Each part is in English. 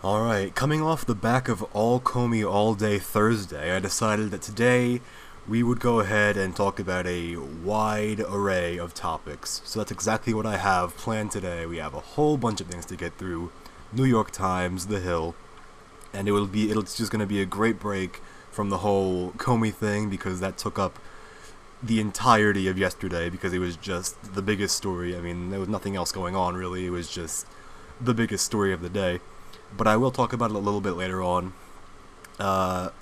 Alright, coming off the back of All Comey All Day Thursday, I decided that today we would go ahead and talk about a wide array of topics. So that's exactly what I have planned today. We have a whole bunch of things to get through. New York Times, The Hill, and it's just gonna be a great break from the whole Comey thing because that took up the entirety of yesterday because it was just the biggest story. I mean, there was nothing else going on really. It was just the biggest story of the day. But I will talk about it a little bit later on.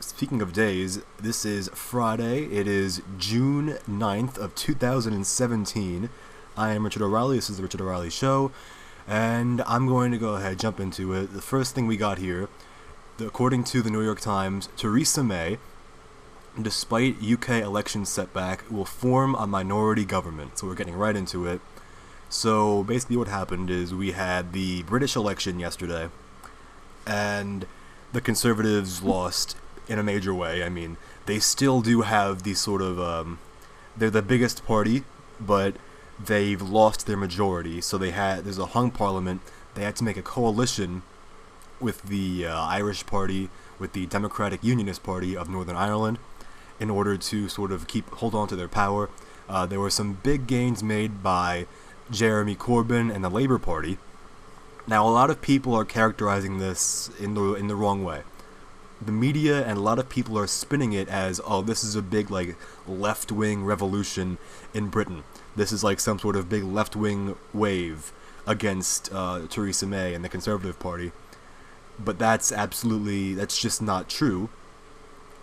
Speaking of days, this is Friday. It is June 9th of 2017. I am Richard O'Reilly. This is the Richard O'Reilly Show. And I'm going to go ahead and jump into it. The first thing we got here, according to the New York Times, Theresa May, despite UK election setback, will form a minority government. So we're getting right into it. So basically what happened is we had the British election yesterday, and the Conservatives lost in a major way. I mean, they still do have these sort of, they're the biggest party, but they've lost their majority, so there's a hung parliament. They had to make a coalition with the Irish Party, with the Democratic Unionist Party of Northern Ireland, in order to sort of hold on to their power. There were some big gains made by Jeremy Corbyn and the Labour Party. Now, a lot of people are characterizing this in the wrong way. The media and a lot of people are spinning it as, oh, this is a big, like, left-wing revolution in Britain. This is like some sort of big left-wing wave against Theresa May and the Conservative Party. But that's just not true,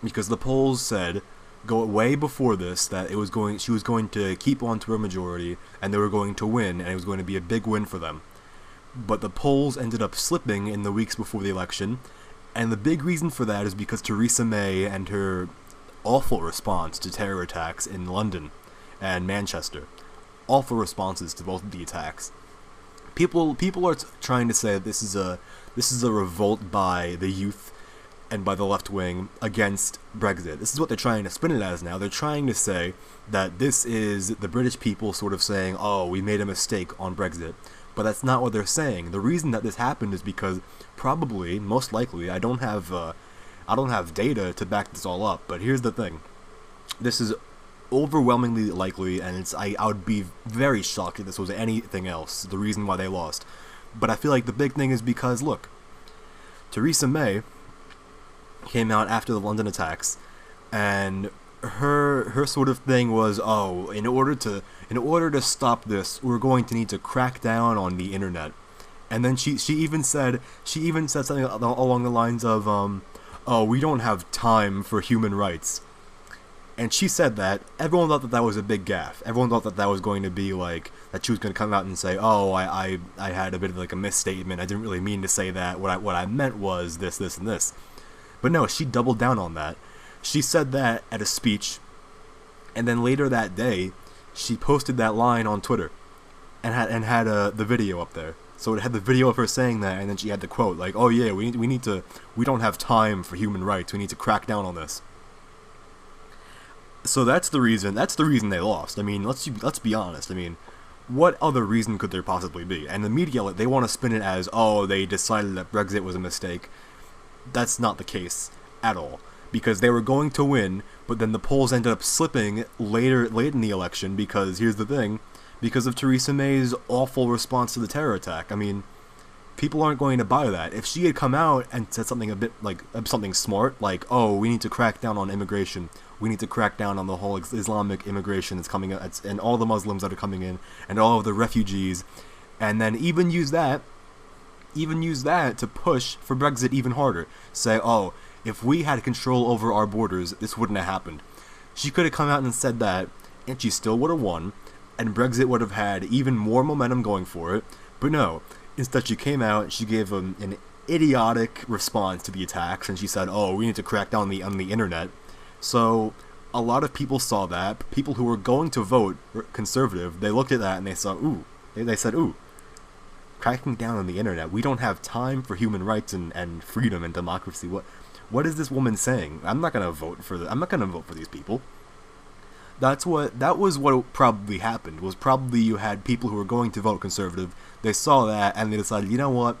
because the polls said, go way before this, that she was going to keep on to her majority, and they were going to win, and it was going to be a big win for them. But the polls ended up slipping in the weeks before the election, and the big reason for that is because Theresa May and her awful response to terror attacks in London and Manchester. Awful responses to both of the attacks. People are trying to say that this is a revolt by the youth and by the left wing against Brexit. This is what they're trying to spin it as now. They're trying to say that this is the British people sort of saying, oh, we made a mistake on Brexit. But that's not what they're saying. The reason that this happened is because probably, most likely, I don't have data to back this all up. But here's the thing: this is overwhelmingly likely, and I would be very shocked if this was anything else. The reason why they lost, but I feel like the big thing is because look, Theresa May came out after the London attacks, and her sort of thing was, oh, in order to stop this, we're going to need to crack down on the internet. And then she even said something along the lines of, oh, we don't have time for human rights. And she said that. Everyone thought that was a big gaffe. Everyone thought that was going to be like, that she was going to come out and say, oh, I had a bit of like a misstatement. I didn't really mean to say that. What I meant was this, and this. But no, she doubled down on that. She said that at a speech, and then later that day, she posted that line on Twitter, and had the video up there. So it had the video of her saying that, and then she had the quote like, "Oh yeah, we don't have time for human rights. We need to crack down on this." So that's the reason. That's the reason they lost. I mean, let's be honest. I mean, what other reason could there possibly be? And the media, they want to spin it as, oh, they decided that Brexit was a mistake. That's not the case at all. Because they were going to win, but then the polls ended up slipping late in the election because, here's the thing, because of Theresa May's awful response to the terror attack. I mean, people aren't going to buy that. If she had come out and said something a bit like, something smart, like, oh, we need to crack down on immigration, we need to crack down on the whole Islamic immigration that's coming in, and all the Muslims that are coming in, and all of the refugees, and then even use that to push for Brexit even harder. Say, oh, if we had control over our borders, this wouldn't have happened. She could have come out and said that, and she still would have won, and Brexit would have had even more momentum going for it. But no, instead she came out, she gave an idiotic response to the attacks, and she said, oh, we need to crack down on the internet. So a lot of people saw that. People who were going to vote Conservative, they looked at that and they saw, ooh, they said, ooh, cracking down on the internet. We don't have time for human rights and freedom and democracy. What is this woman saying? I'm not gonna vote for these people. That was what probably happened. Was probably you had people who were going to vote Conservative. They saw that and they decided, you know what?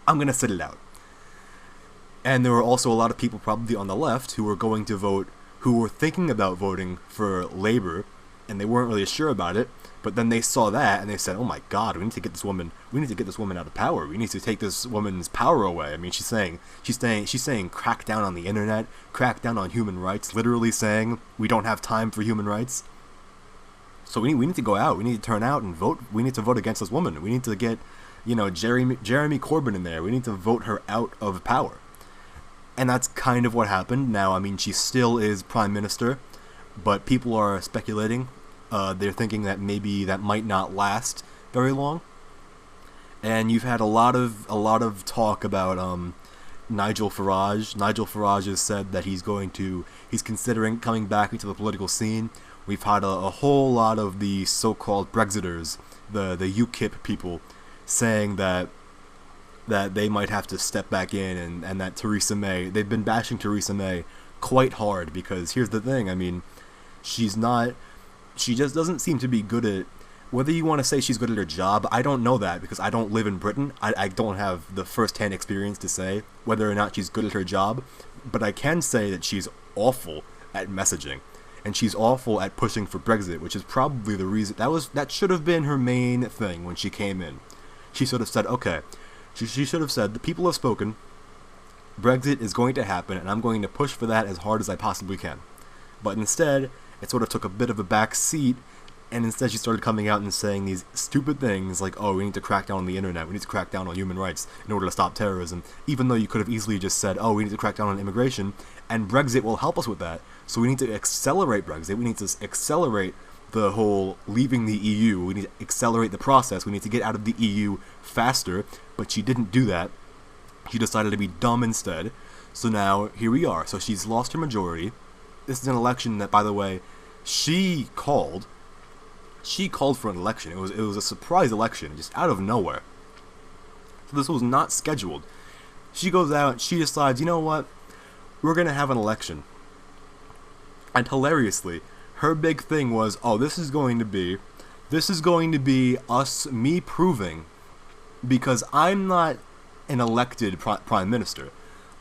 I'm gonna sit it out. And there were also a lot of people probably on the left who were going to vote, who were thinking about voting for Labour, and they weren't really sure about it. But then they saw that and they said, "Oh my God, we need to get this woman. We need to get this woman out of power. We need to take this woman's power away." I mean, she's saying, crack down on the internet, crack down on human rights. Literally saying we don't have time for human rights. So we need to go out. We need to turn out and vote. We need to vote against this woman. We need to get, Jeremy Corbyn in there. We need to vote her out of power. And that's kind of what happened. Now, I mean, she still is prime minister, but people are speculating. They're thinking that maybe that might not last very long. And you've had a lot of talk about Nigel Farage. Nigel Farage has said that he's considering coming back into the political scene. We've had a whole lot of the so-called Brexiters, the UKIP people, saying that they might have to step back in, and that Theresa May, they've been bashing Theresa May quite hard, because here's the thing, I mean, she just doesn't seem to be good at, whether you want to say she's good at her job, I don't know that, because I don't live in Britain. I don't have the first-hand experience to say whether or not she's good at her job, but I can say that she's awful at messaging, and she's awful at pushing for Brexit, which is probably the reason, that should have been her main thing when she came in. She sort of said, okay, she should have said, the people have spoken, Brexit is going to happen, and I'm going to push for that as hard as I possibly can. But instead, it sort of took a bit of a back seat, and instead she started coming out and saying these stupid things like, oh, we need to crack down on the internet, we need to crack down on human rights in order to stop terrorism, even though you could have easily just said, oh, we need to crack down on immigration, and Brexit will help us with that. So we need to accelerate Brexit, we need to accelerate the whole leaving the EU, we need to accelerate the process, we need to get out of the EU faster, but she didn't do that. She decided to be dumb instead. So now, here we are. So she's lost her majority. This is an election that, by the way, she called for an election. It was a surprise election, just out of nowhere. So this was not scheduled. She goes out, she decides, you know what? We're going to have an election. And hilariously, her big thing was, oh, this is going to be me proving, because I'm not an elected prime minister.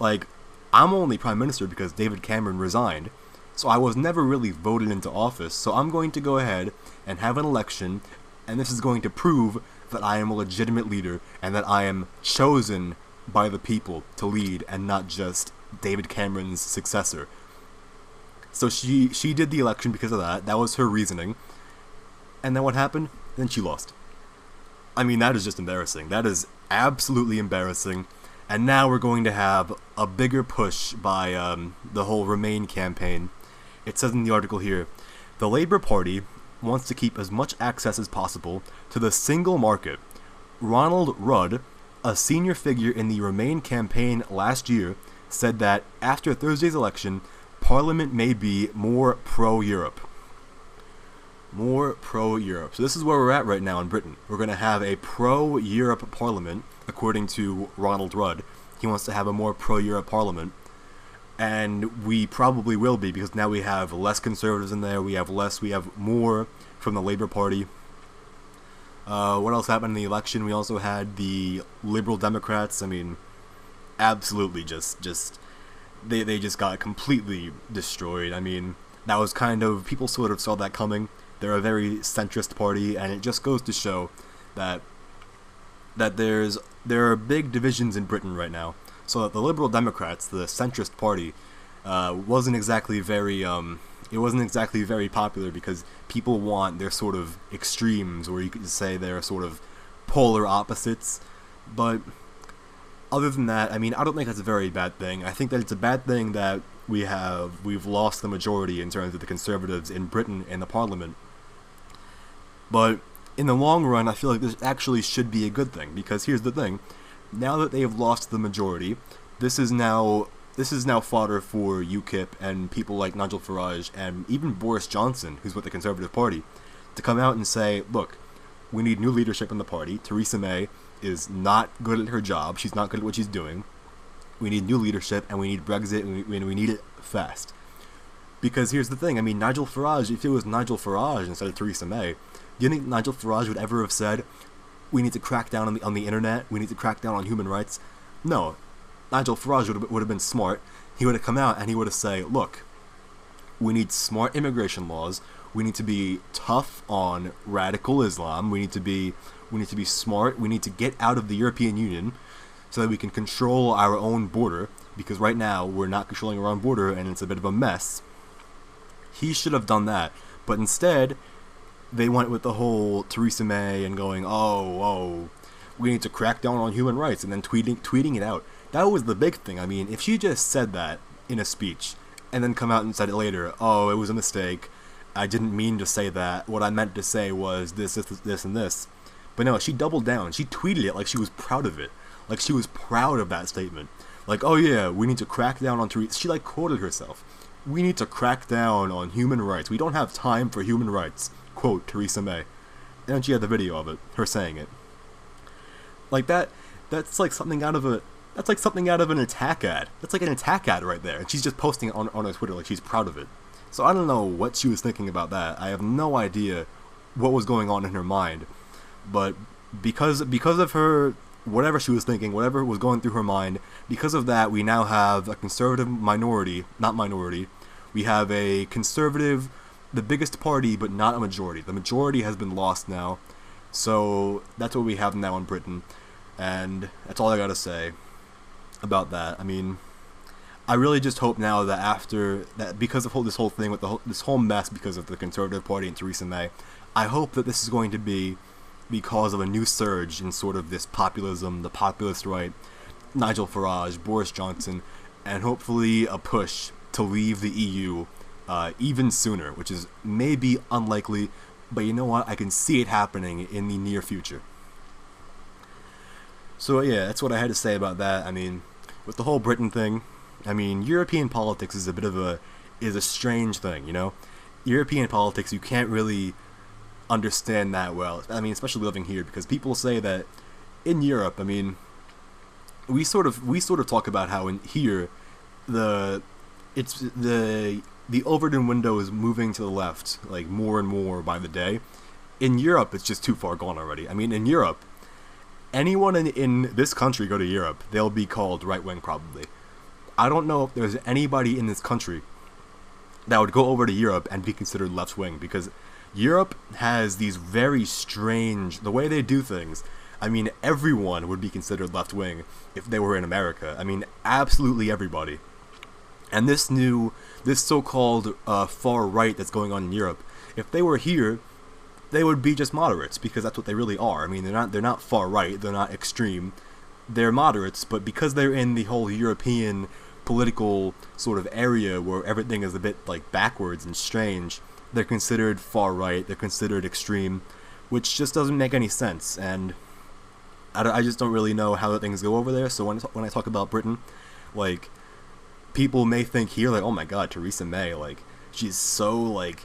Like, I'm only prime minister because David Cameron resigned, so I was never really voted into office, so I'm going to go ahead and have an election, and this is going to prove that I am a legitimate leader, and that I am chosen by the people to lead, and not just David Cameron's successor. So she did the election because of that. That was her reasoning. And then what happened? Then she lost. I mean, that is just embarrassing. That is absolutely embarrassing. And now we're going to have a bigger push by the whole Remain campaign. It says in the article here, the Labour Party wants to keep as much access as possible to the single market. Ronald Rudd, a senior figure in the Remain campaign last year, said that after Thursday's election, Parliament may be more pro-Europe. More pro-Europe. So this is where we're at right now in Britain. We're going to have a pro-Europe Parliament, according to Ronald Rudd. He wants to have a more pro-Europe Parliament. And we probably will be, because now we have less Conservatives in there, we have more from the Labour Party. What else happened in the election? We also had the Liberal Democrats. I mean, absolutely they just got completely destroyed. I mean, that was kind of, people sort of saw that coming. They're a very centrist party, and it just goes to show that there are big divisions in Britain right now. So that the Liberal Democrats, the centrist party, wasn't exactly very popular, because people want their sort of extremes, or you could say they're sort of polar opposites. But other than that, I mean, I don't think that's a very bad thing. I think that it's a bad thing that we've lost the majority in terms of the Conservatives in Britain in the Parliament. But in the long run, I feel like this actually should be a good thing, because here's the thing. Now that they have lost the majority, this is now fodder for UKIP and people like Nigel Farage and even Boris Johnson, who's with the Conservative Party, to come out and say, look, we need new leadership in the party. Theresa May is not good at her job. She's not good at what she's doing. We need new leadership, and we need Brexit, and we need it fast. Because here's the thing, I mean, Nigel Farage, if it was Nigel Farage instead of Theresa May, do you think Nigel Farage would ever have said, we need to crack down on the internet, we need to crack down on human rights? No. Nigel Farage would have been smart. He would have come out and he would have said, look, we need smart immigration laws. We need to be tough on radical Islam. We need to be smart. We need to get out of the European Union so that we can control our own border, because right now we're not controlling our own border and it's a bit of a mess. He should have done that, but instead they went with the whole Theresa May and going, oh, we need to crack down on human rights, and then tweeting it out. That was the big thing. I mean, if she just said that in a speech and then come out and said it later, oh, it was a mistake, I didn't mean to say that, what I meant to say was this, and this. But no, she doubled down. She tweeted it like she was proud of it. Like she was proud of that statement. Like, oh yeah, we need to crack down on Theresa. She like quoted herself. We need to crack down on human rights. We don't have time for human rights. Quote, Theresa May. And then she had the video of it, her saying it. Like that's like something out of an attack ad. That's like an attack ad right there. And she's just posting it on her Twitter like she's proud of it. So I don't know what she was thinking about that. I have no idea what was going on in her mind. But because of her, whatever she was thinking, whatever was going through her mind, because of that, we now have a conservative minority. We have a conservative, the biggest party, but not a majority. The majority has been lost now. So that's what we have now in Britain. And that's all I gotta say about that. I mean, I really just hope now that after that, because of this whole thing with this whole mess because of the Conservative Party and Theresa May, I hope that this is going to be because of a new surge in sort of this populism, the populist right, Nigel Farage, Boris Johnson, and hopefully a push to leave the EU even sooner, which is maybe unlikely, but you know what? I can see it happening in the near future. So yeah, that's what I had to say about that. I mean, with the whole Britain thing, I mean, European politics is a strange thing, you know? European politics, you can't really understand that well. I mean, especially living here, because people say that in Europe, I mean, we sort of talk about how in here the Overton window is moving to the left, like more and more by the day. In Europe, it's just too far gone already. I mean, in Europe, anyone in this country go to Europe, they'll be called right-wing probably. I don't know if there's anybody in this country that would go over to Europe and be considered left-wing, because Europe has these very strange, the way they do things. I mean, everyone would be considered left-wing if they were in America. I mean, absolutely everybody. And this so-called far-right that's going on in Europe, if they were here, they would be just moderates, because that's what they really are. I mean, they're not far-right, they're not extreme. They're moderates, but because they're in the whole European political sort of area where everything is a bit like backwards and strange, they're considered far right, they're considered extreme, which just doesn't make any sense. And I just don't really know how things go over there. So when I talk about Britain, like, people may think here, like, oh my god, Theresa May, like, she's so like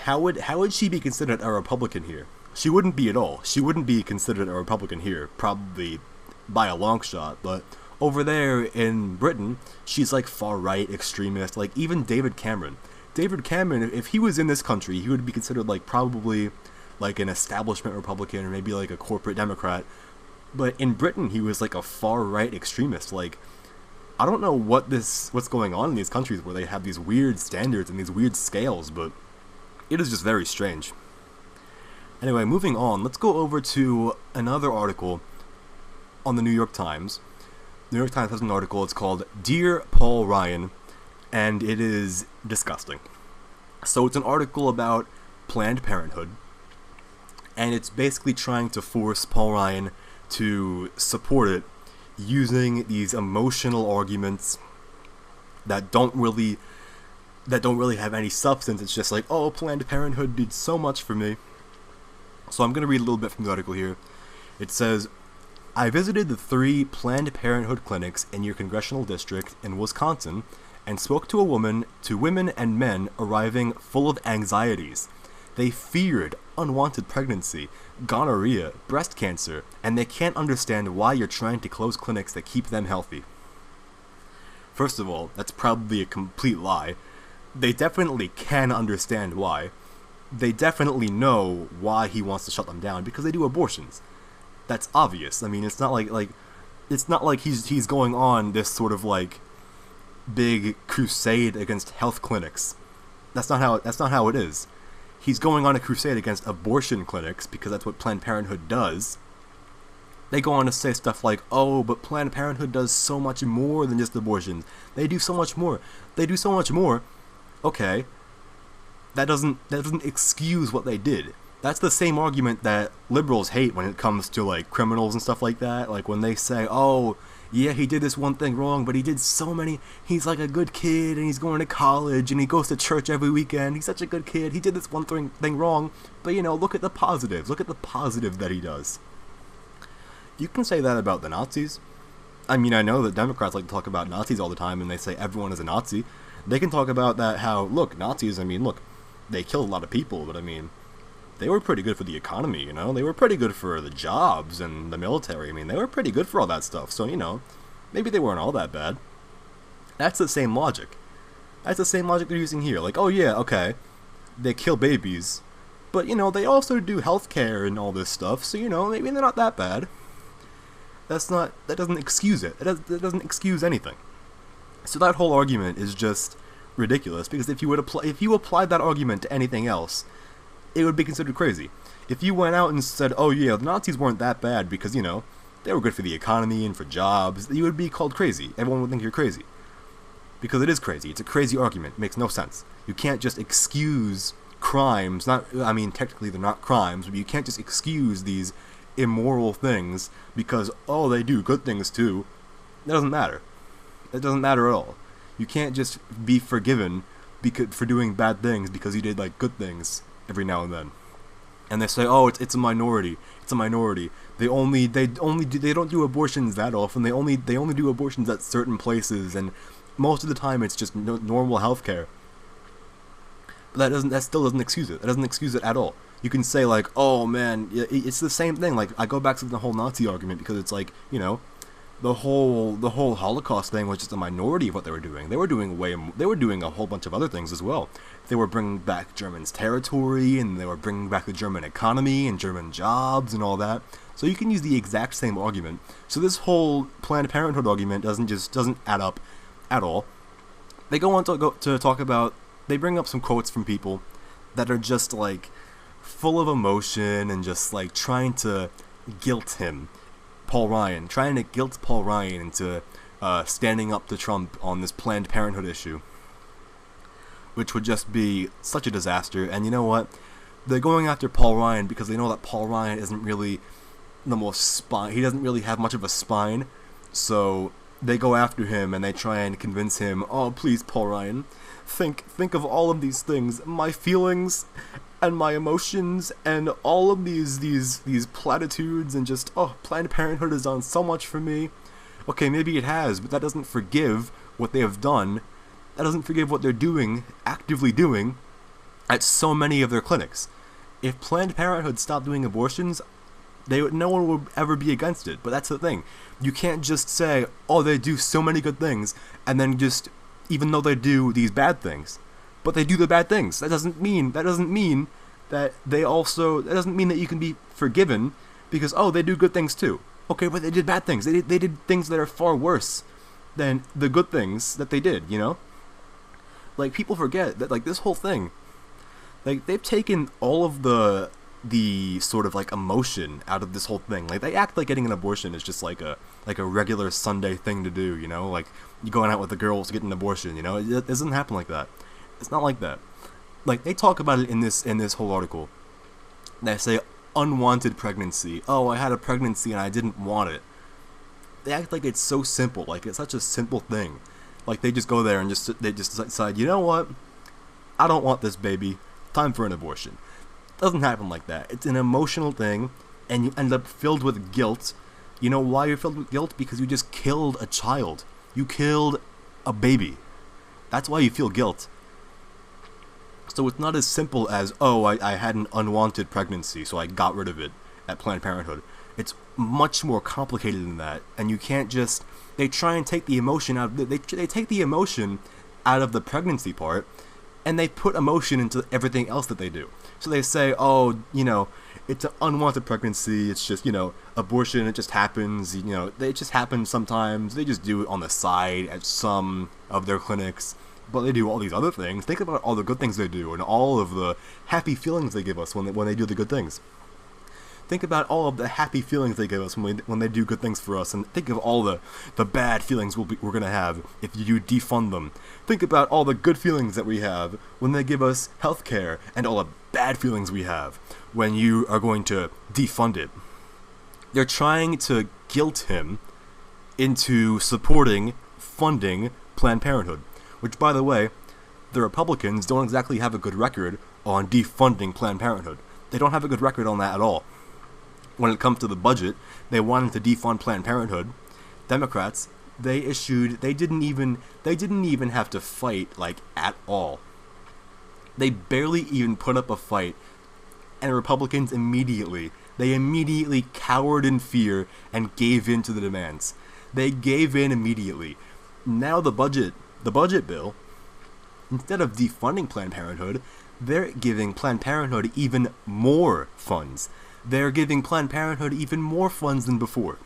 how would she be considered a Republican here? She wouldn't be at all. She wouldn't be considered a Republican here, probably by a long shot. But over there in Britain, she's like far right, extremist. Like even David Cameron, if he was in this country, he would be considered like probably like an establishment Republican or maybe like a corporate Democrat. But in Britain, he was like a far right extremist. Like, I don't know what's going on in these countries where they have these weird standards and these weird scales, but it is just very strange. Anyway, moving on, let's go over to another article on the New York Times. The New York Times has an article, it's called Dear Paul Ryan, and it is disgusting. So it's an article about Planned Parenthood, and it's basically trying to force Paul Ryan to support it using these emotional arguments that don't really have any substance. It's just like, oh, Planned Parenthood did so much for me. So I'm going to read a little bit from the article here. It says, I visited the 3 Planned Parenthood clinics in your congressional district in Wisconsin and spoke to women and men arriving full of anxieties. They feared unwanted pregnancy, gonorrhea, breast cancer, and they can't understand why you're trying to close clinics that keep them healthy. First of all, that's probably a complete lie. They definitely can understand why. They definitely know why he wants to shut them down, because they do abortions. That's obvious. I mean, it's not like It's not like he's going on this sort of like big crusade against health clinics. That's not how it is. He's going on a crusade against abortion clinics because that's what Planned Parenthood does. They go on to say stuff like, "Oh, but Planned Parenthood does so much more than just abortions. They do so much more. They do so much more." Okay, that doesn't excuse what they did. That's the same argument that liberals hate when it comes to like criminals and stuff like that. Like when they say, "Oh, yeah, he did this one thing wrong, but he did so many. He's like a good kid, and he's going to college, and he goes to church every weekend. He's such a good kid. He did this one thing wrong, but look at the positives. Look at the positive that he does." You can say that about the Nazis. I mean, I know that Democrats like to talk about Nazis all the time, and they say everyone is a Nazi. They can talk about that, how, look, Nazis, look, they killed a lot of people, but they were pretty good for the economy, They were pretty good for the jobs and the military. They were pretty good for all that stuff, so, maybe they weren't all that bad. That's the same logic. That's the same logic they're using here. Like, oh yeah, okay, they kill babies, but, they also do healthcare and all this stuff, so, maybe they're not that bad. That doesn't excuse it. That doesn't excuse anything. So that whole argument is just ridiculous, because if you applied that argument to anything else, it would be considered crazy. If you went out and said, "Oh yeah, the Nazis weren't that bad because, they were good for the economy and for jobs," you would be called crazy. Everyone would think you're crazy. Because it is crazy. It's a crazy argument. It makes no sense. You can't just excuse crimes. Technically they're not crimes, but you can't just excuse these immoral things because, oh, they do good things too. That doesn't matter. It doesn't matter at all. You can't just be forgiven for doing bad things because you did like good things every now and then. And they say, "Oh, it's a minority. It's a minority. They don't do abortions that often. They only do abortions at certain places, and most of the time it's just normal healthcare." But that still doesn't excuse it. That doesn't excuse it at all. You can say like, "Oh man, it's the same thing." Like, I go back to the whole Nazi argument because it's like, the whole Holocaust thing was just a minority of what they were doing. They were doing a whole bunch of other things as well. They were bringing back Germans' territory, and they were bringing back the German economy and German jobs and all that. So you can use the exact same argument. So this whole Planned Parenthood argument doesn't add up at all. They go on to talk about. They bring up some quotes from people that are just like full of emotion and just like trying to guilt Paul Ryan into standing up to Trump on this Planned Parenthood issue, which would just be such a disaster. And you know what? They're going after Paul Ryan because they know that Paul Ryan isn't really the most spine. He doesn't really have much of a spine, so they go after him and they try and convince him, "Oh, please, Paul Ryan, think of all of these things, my feelings and my emotions and all of these platitudes, and just, oh, Planned Parenthood has done so much for me." Okay, maybe it has, but that doesn't forgive what they have done. That doesn't forgive what they're actively doing at so many of their clinics. If Planned Parenthood stopped doing abortions, no one would ever be against it. But that's the thing. You can't just say, "Oh, they do so many good things," and then just, even though they do these bad things, but they do the bad things. That doesn't mean that you can be forgiven because, oh, they do good things too. Okay, but they did bad things. They did things that are far worse than the good things that they did, Like, people forget that, like, this whole thing, like, they've taken all of the sort of like emotion out of this whole thing. Like, they act like getting an abortion is just like a regular Sunday thing to do, like you going out with the girls to get an abortion, it doesn't happen like that. It's not like that. Like, they talk about it in this whole article. They say unwanted pregnancy. "Oh, I had a pregnancy and I didn't want it." They act like it's so simple, like it's such a simple thing. Like, they just go there and they just decide, "You know what? I don't want this baby. Time for an abortion." It doesn't happen like that. It's an emotional thing, and you end up filled with guilt. You know why you're filled with guilt? Because you just killed a child. You killed a baby. That's why you feel guilt. So it's not as simple as, "Oh, I had an unwanted pregnancy, so I got rid of it at Planned Parenthood." It's much more complicated than that, and you can't just. They try and take the emotion out. They take the emotion out of the pregnancy part, and they put emotion into everything else that they do. So they say, oh, it's an unwanted pregnancy, it's just, abortion, it just happens, it just happens sometimes, they just do it on the side at some of their clinics, but they do all these other things. Think about all the good things they do, and all of the happy feelings they give us when they do the good things. Think about all of the happy feelings they give us when they do good things for us, and think of all the bad feelings we're going to have if you defund them. Think about all the good feelings that we have when they give us healthcare, and all the bad feelings we have when you are going to defund it. They're trying to guilt him into funding Planned Parenthood, which, by the way, the Republicans don't exactly have a good record on defunding Planned Parenthood. They don't have a good record on that at all. When it comes to the budget, they wanted to defund Planned Parenthood. Democrats, they didn't even have to fight, at all. They barely even put up a fight, and Republicans immediately cowered in fear and gave in to the demands. They gave in immediately. Now the budget bill, instead of defunding Planned Parenthood, they're giving Planned Parenthood even more funds. They're giving Planned Parenthood even more funds than before.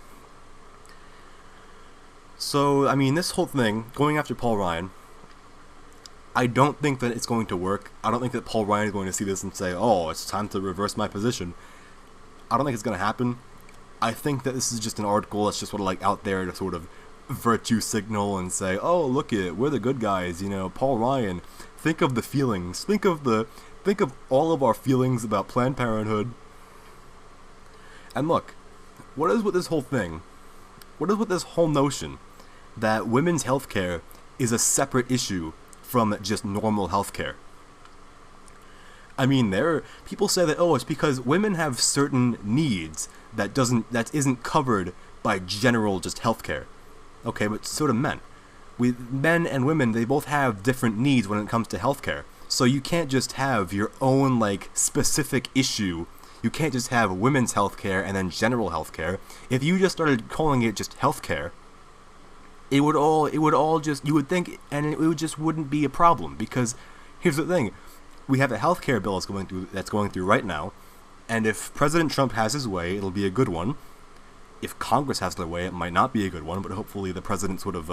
So, this whole thing, going after Paul Ryan, I don't think that it's going to work. I don't think that Paul Ryan is going to see this and say, oh, it's time to reverse my position. I don't think it's going to happen. I think that this is just an article that's just sort of out there to sort of virtue signal and say, oh, look it, we're the good guys, Paul Ryan. Think of the feelings. Think of all of our feelings about Planned Parenthood. And look, what is with this whole thing? What is with this whole notion that women's healthcare is a separate issue from just normal healthcare? People say that, oh, it's because women have certain needs that isn't covered by general just healthcare. Okay, but so do men. Men and women, they both have different needs when it comes to healthcare. So you can't just have your own specific issue. You can't just have women's healthcare and then general healthcare. If you just started calling it just healthcare, it would all just, you would think, and it just wouldn't be a problem. Because here's the thing, we have a healthcare bill that's going through right now, and if President Trump has his way, it'll be a good one. If Congress has their way, it might not be a good one, but hopefully the president sort of,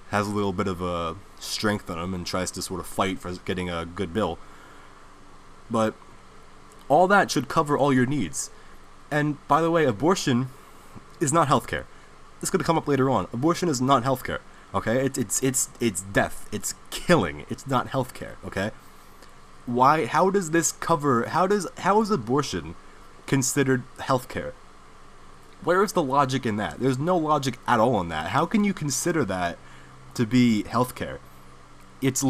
has a little bit of strength on him and tries to sort of fight for getting a good bill. But all that should cover all your needs. And by the way, abortion is not healthcare. This is going to come up later on. Abortion is not healthcare. Okay, it's death. It's killing. It's not healthcare. Okay. Why? How does this cover? How is abortion considered healthcare? Where is the logic in that? There's no logic at all in that. How can you consider that to be healthcare? It's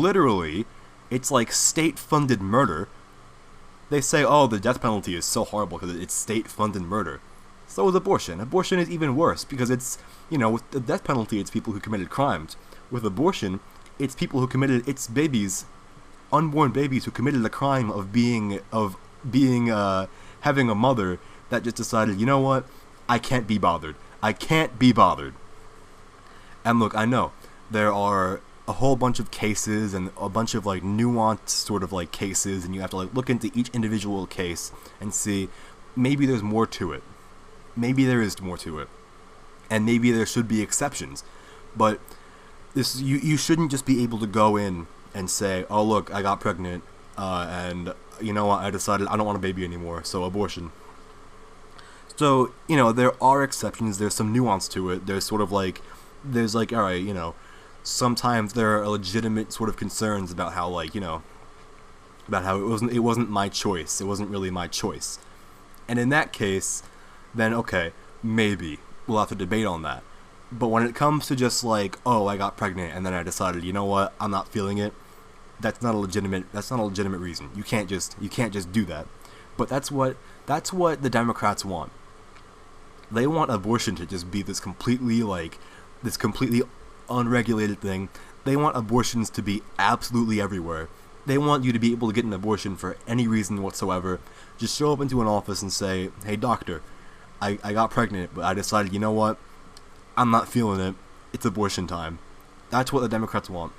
like state-funded murder. They say, oh, the death penalty is so horrible because it's state-funded murder. So is abortion. Abortion is even worse because it's, with the death penalty, it's people who committed crimes. With abortion, it's people who committed, it's babies, unborn babies who committed the crime of having a mother that just decided, you know what, I can't be bothered. I can't be bothered. And look, I know there are a whole bunch of cases and a bunch of nuanced sort of cases, and you have to look into each individual case and see maybe there's more to it. Maybe there is more to it. And maybe there should be exceptions. But this you shouldn't just be able to go in and say, oh look, I got pregnant, and you know what, I decided I don't want a baby anymore, so abortion. So, there are exceptions, there's some nuance to it, there's sort of alright, sometimes there are legitimate sort of concerns about how about how it wasn't my choice, it wasn't really my choice. And in that case, then okay, maybe we'll have to debate on that. But when it comes to just oh, I got pregnant and then I decided, you know what, I'm not feeling it, that's not a legitimate reason. You can't just do that. But that's what the Democrats want. They want abortion to just be this completely unregulated thing. They want abortions to be absolutely everywhere. They want you to be able to get an abortion for any reason whatsoever. Just show up into an office and say, hey doctor, I got pregnant, but I decided, you know what, I'm not feeling it, it's abortion time. That's what the Democrats want.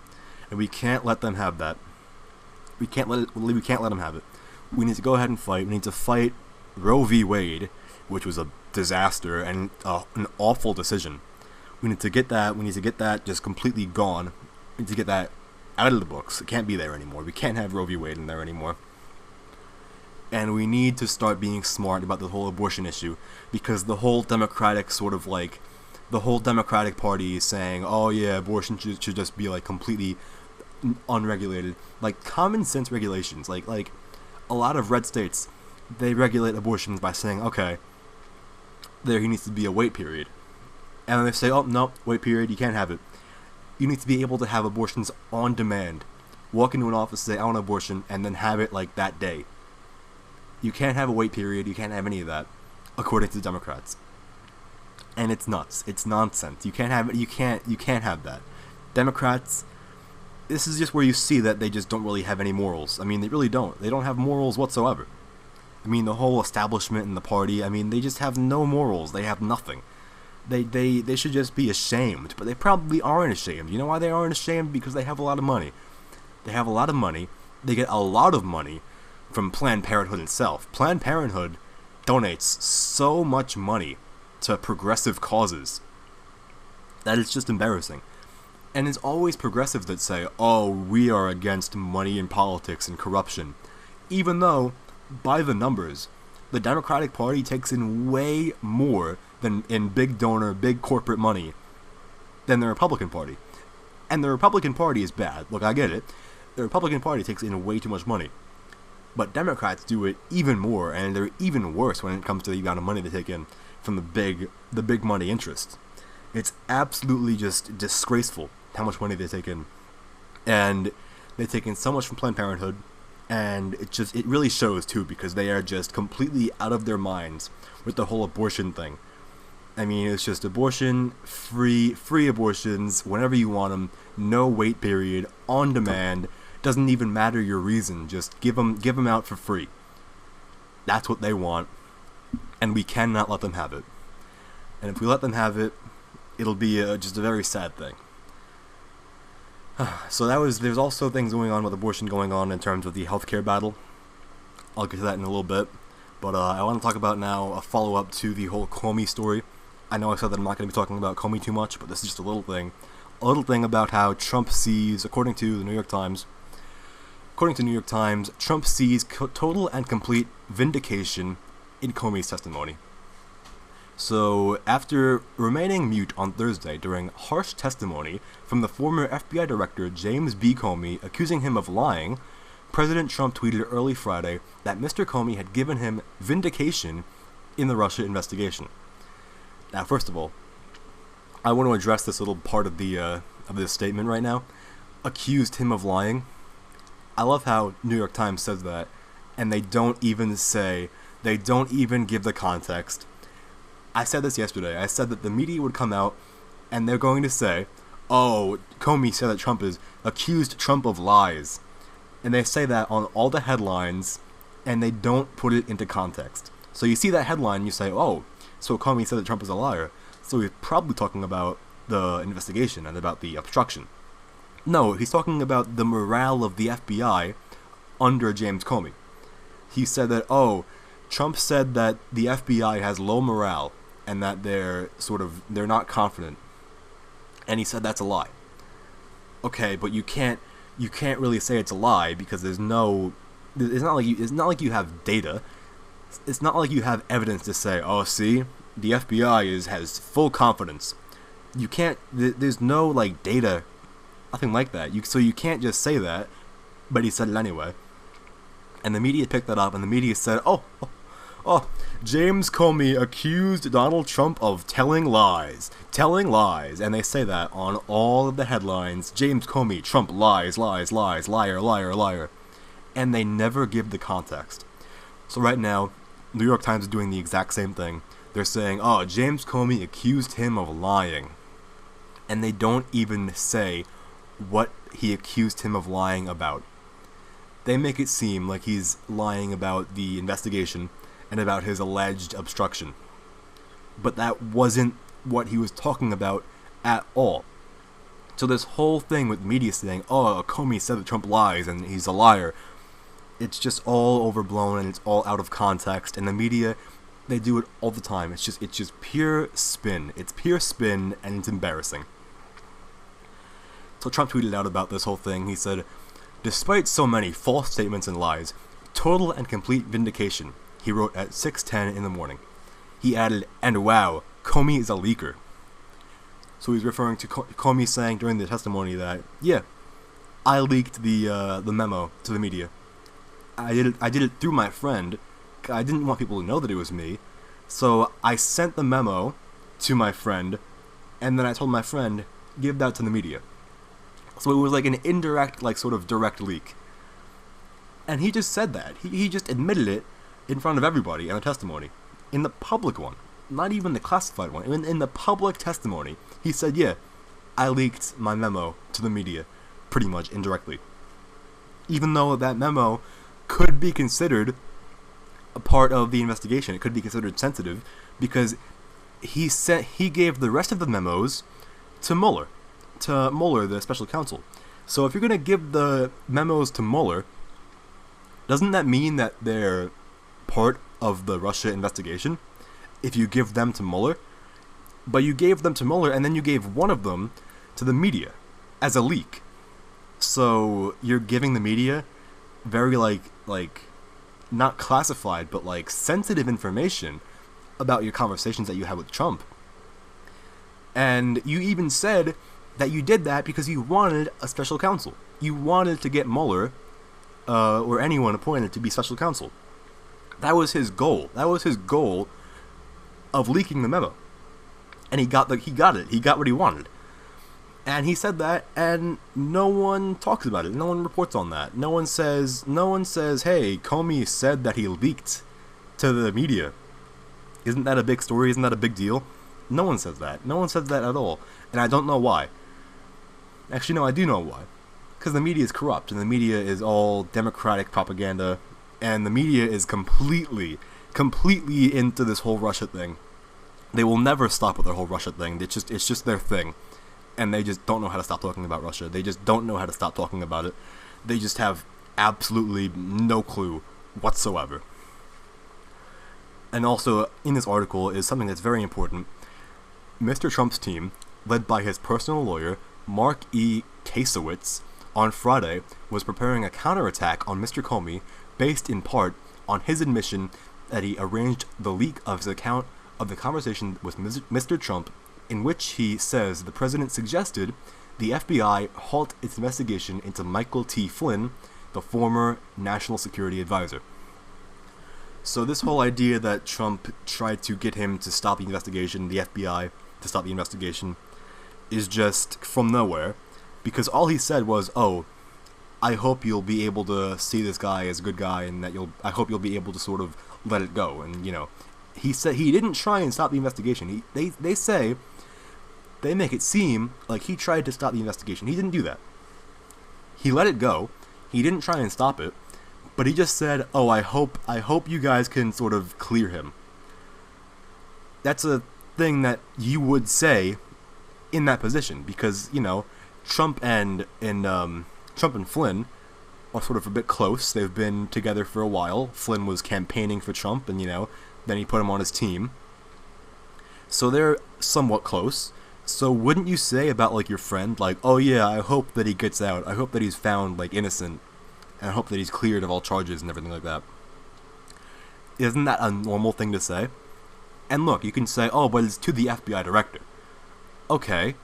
And we can't let them have that. We can't let them have it. We need to go ahead and fight. We need to fight Roe v. Wade, which was a disaster and an awful decision. We need to get that. We need to get that just completely gone. We need to get that out of the books. It can't be there anymore. We can't have Roe v. Wade in there anymore. And we need to start being smart about the whole abortion issue, because the whole Democratic Party is saying, oh yeah, abortion should just be like completely unregulated, like common sense regulations. Like a lot of red states, they regulate abortions by saying, okay, there needs to be a wait period, and then they say, oh no, wait period, you can't have it. You need to be able to have abortions on demand. Walk into an office, say I want an abortion, and then have it like that day. You can't have a wait period. You can't have any of that, according to the Democrats. And it's nuts. It's nonsense. You can't have it. You can't have that. Democrats, this is just where you see that they just don't really have any morals. I mean, they really don't. They don't have morals whatsoever. I mean, the whole establishment in the party, I mean, they just have no morals. They have nothing. They should just be ashamed, but they probably aren't ashamed. You know why they aren't ashamed? Because they have a lot of money. They have a lot of money. They get a lot of money from Planned Parenthood itself. Planned Parenthood donates so much money to progressive causes that it's just embarrassing. And it's always progressives that say, oh, we are against money in politics and corruption. Even though, by the numbers, the Democratic Party takes in way more than in big donor, big corporate money than the Republican Party. And the Republican Party is bad. Look, I get it. The Republican Party takes in way too much money. But Democrats do it even more, and they're even worse when it comes to the amount of money they take in from the big money interests. It's absolutely just disgraceful how much money they take in. And they take in so much from Planned Parenthood, and it really shows too, because they are just completely out of their minds with the whole abortion thing. I mean, it's just abortion, free abortions whenever you want them, no wait period, on demand. Doesn't even matter your reason, just give them out for free. That's what they want, and we cannot let them have it. And if we let them have it, it'll be just a very sad thing. So there's also things going on with abortion going on in terms of the healthcare battle. I'll get to that in a little bit, but I want to talk about now a follow-up to the whole Comey story. I know I said that I'm not going to be talking about Comey too much, but this is just a little thing about how Trump sees, according to the New York Times, Trump sees total and complete vindication in Comey's testimony. So, after remaining mute on Thursday during harsh testimony from the former FBI Director James B. Comey accusing him of lying, President Trump tweeted early Friday that Mr. Comey had given him vindication in the Russia investigation. Now, first of all, I want to address this little part of this statement right now. Accused him of lying. I love how New York Times says that, and they don't even give the context. I said this yesterday. I said that the media would come out, and they're going to say, oh, Comey said that Trump is accused Trump of lies. And they say that on all the headlines, and they don't put it into context. So you see that headline, and you say, oh, so Comey said that Trump is a liar. So he's probably talking about the investigation and about the obstruction. No, he's talking about the morale of the FBI under James Comey. He said that, oh, Trump said that the FBI has low morale and that they're not confident. And he said that's a lie. Okay, but you can't really say it's a lie because it's not like you have data. It's not like you have evidence to say, oh, see, the FBI has full confidence. You can't. There's no like data, nothing like that. So you can't just say that. But he said it anyway. And the media picked that up, and the media said, oh, James Comey accused Donald Trump of telling lies, and they say that on all of the headlines. James Comey, Trump lies, liar, liar, and they never give the context. So right now, New York Times is doing the exact same thing. They're saying, oh, James Comey accused him of lying, and they don't even say what he accused him of lying about. They make it seem like he's lying about the investigation and about his alleged obstruction. But that wasn't what he was talking about at all. So this whole thing with media saying, oh, Comey said that Trump lies and he's a liar, it's just all overblown and it's all out of context, and the media, they do it all the time. It's just pure spin. It's pure spin, and it's embarrassing. So Trump tweeted out about this whole thing. He said, "Despite so many false statements and lies, total and complete vindication," he wrote at 6:10 in the morning. He added, "And wow, Comey is a leaker." So he's referring to Comey saying during the testimony that, yeah, I leaked the memo to the media. I did it through my friend. I didn't want people to know that it was me, so I sent the memo to my friend, and then I told my friend, give that to the media. So it was like an indirect, like sort of direct leak. And he just said that. He just admitted it in front of everybody in a testimony. In the public one. Not even the classified one. In the public testimony. He said, yeah, I leaked my memo to the media. Pretty much indirectly. Even though that memo could be considered a part of the investigation. It could be considered sensitive. Because he gave the rest of the memos to Mueller. To Mueller, the special counsel. So if you're going to give the memos to Mueller, doesn't that mean that they're part of the Russia investigation? If you give them to Mueller? But you gave them to Mueller, and then you gave one of them to the media as a leak. So you're giving the media very like not classified, but like sensitive information about your conversations that you had with Trump. And you even said that you did that because you wanted a special counsel. You wanted to get Mueller or anyone appointed to be special counsel. That was his goal. That was his goal of leaking the memo. And he got it. He got what he wanted. And he said that, and no one talks about it. No one reports on that. No one says, hey, Comey said that he leaked to the media. Isn't that a big story? Isn't that a big deal? No one says that. No one says that at all. And I don't know why. Actually, no, I do know why. Because the media is corrupt, and the media is all Democratic propaganda, and the media is completely into this whole Russia thing. They will never stop with their whole Russia thing. It's just their thing. And they just don't know how to stop talking about Russia. They just don't know how to stop talking about it. They just have absolutely no clue whatsoever. And also, in this article is something that's very important. Mr. Trump's team, led by his personal lawyer, Mark E. Kasowitz, on Friday was preparing a counterattack on Mr. Comey based in part on his admission that he arranged the leak of his account of the conversation with Mr. Trump, in which he says the president suggested the FBI halt its investigation into Michael T. Flynn, the former National Security Advisor. So this whole idea that Trump tried to get him to stop the investigation, the FBI to stop the investigation, is just from nowhere, because all he said was, oh, I hope you'll be able to see this guy as a good guy, and that I hope you'll be able to sort of let it go. And, you know, he said he didn't try and stop the investigation. They say, they make it seem like he tried to stop the investigation. He didn't do that. He let it go. He didn't try and stop it, but he just said, oh, I hope you guys can sort of clear him. That's a thing that you would say in that position, because, you know, Trump and Flynn are sort of a bit close. They've been together for a while. Flynn was campaigning for Trump, and, you know, then he put him on his team. So they're somewhat close. So wouldn't you say about, like, your friend, like, oh yeah, I hope that he gets out. I hope that he's found, like, innocent. And I hope that he's cleared of all charges and everything like that. Isn't that a normal thing to say? And look, you can say, oh, but it's to the FBI director. Okay,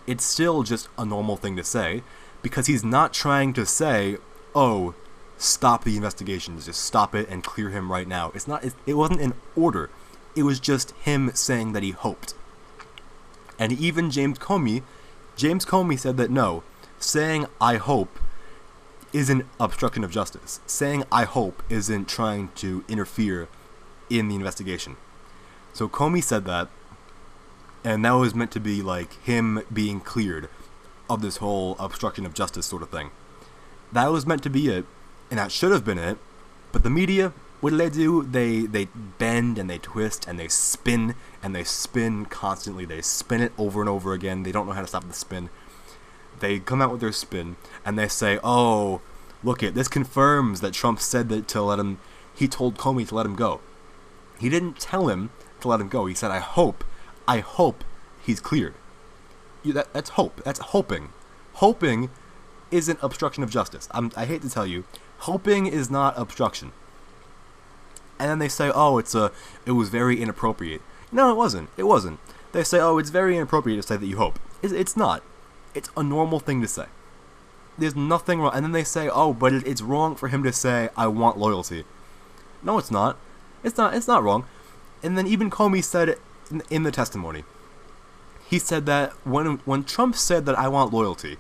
it's still just a normal thing to say, because he's not trying to say, oh, stop the investigation, just stop it and clear him right now. It wasn't an order. It was just him saying that he hoped. And even James Comey said that no, saying I hope isn't obstruction of justice. Saying I hope isn't trying to interfere in the investigation. So Comey said that, and that was meant to be like him being cleared of this whole obstruction of justice sort of thing. That was meant to be it, and that should have been it, but the media, what do? They bend and they twist and they spin constantly. They spin it over and over again. They don't know how to stop the spin. they come out with their spin, and they say, oh, look it, this confirms that Trump said that to let him, he told Comey to let him go. He didn't tell him to let him go. He said, I hope he's cleared. That's hope. That's hoping. Hoping isn't obstruction of justice. I hate to tell you, hoping is not obstruction. And then they say, oh, it was very inappropriate. No, it wasn't. It wasn't. They say, oh, it's very inappropriate to say that you hope. It's not. It's a normal thing to say. There's nothing wrong. And then they say, oh, but it's wrong for him to say, I want loyalty. No, it's not. It's not wrong. And then even Comey said it in the testimony. He said that when Trump said that I want loyalty,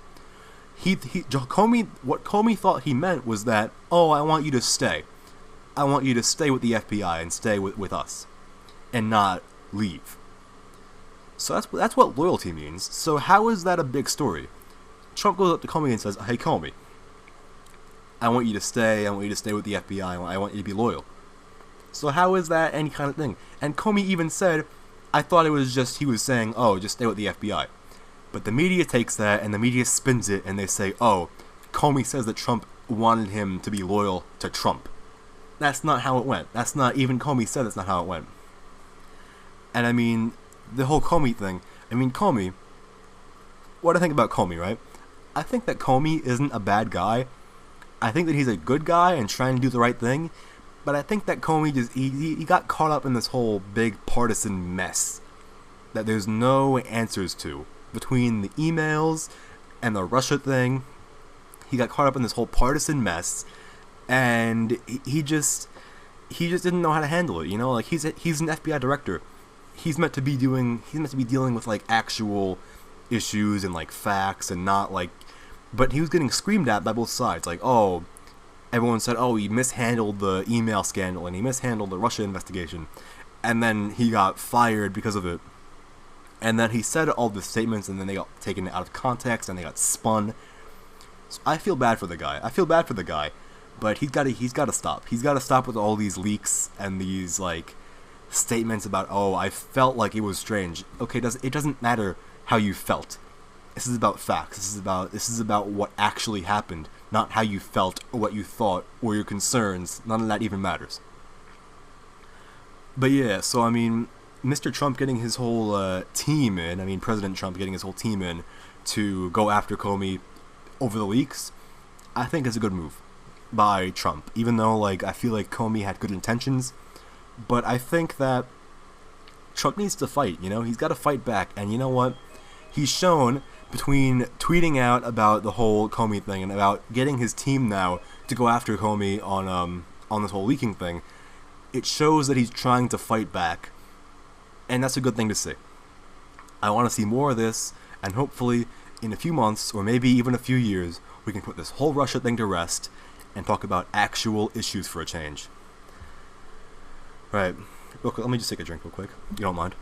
what Comey thought he meant was that, oh, I want you to stay. I want you to stay with the FBI and stay with us, and not leave. So that's what loyalty means. So how is that a big story? Trump goes up to Comey and says, hey, Comey, I want you to stay. I want you to stay with the FBI. I want you to be loyal. So how is that any kind of thing? And Comey even said, I thought it was just he was saying, oh, just stay with the FBI. But the media takes that and the media spins it and they say, oh, Comey says that Trump wanted him to be loyal to Trump. That's not how it went. That's not, even Comey said that's not how it went. And I mean, the whole Comey thing, Comey, what I think about Comey, right? I think that Comey isn't a bad guy. I think that he's a good guy and trying to do the right thing. But I think that Comey he got caught up in this whole big partisan mess that there's no answers to. Between the emails and the Russia thing, he got caught up in this whole partisan mess, and he just didn't know how to handle it. You know, like he's an FBI director. He's meant to be dealing with like actual issues and like facts and not like, but he was getting screamed at by both sides. Like, oh, everyone said, oh, he mishandled the email scandal and he mishandled the Russia investigation, and then he got fired because of it. And then he said all the statements, and then they got taken out of context, and they got spun. So I feel bad for the guy. But he's got to stop. He's got to stop with all these leaks and these like statements about, oh, I felt like it was strange. Okay, it doesn't matter how you felt. This is about facts. This is about what actually happened, not how you felt or what you thought or your concerns. None of that even matters. But yeah, so I mean, Mr. Trump getting his whole team in, President Trump getting his whole team in to go after Comey over the leaks, I think is a good move by Trump. Even though, like, I feel like Comey had good intentions, but I think that Trump needs to fight, you know? He's got to fight back, and you know what? He's shown between tweeting out about the whole Comey thing and about getting his team now to go after Comey on this whole leaking thing, it shows that he's trying to fight back. And that's a good thing to see. I want to see more of this, and hopefully, in a few months, or maybe even a few years, we can put this whole Russia thing to rest, and talk about actual issues for a change. Right, real quick, let me just take a drink real quick, you don't mind.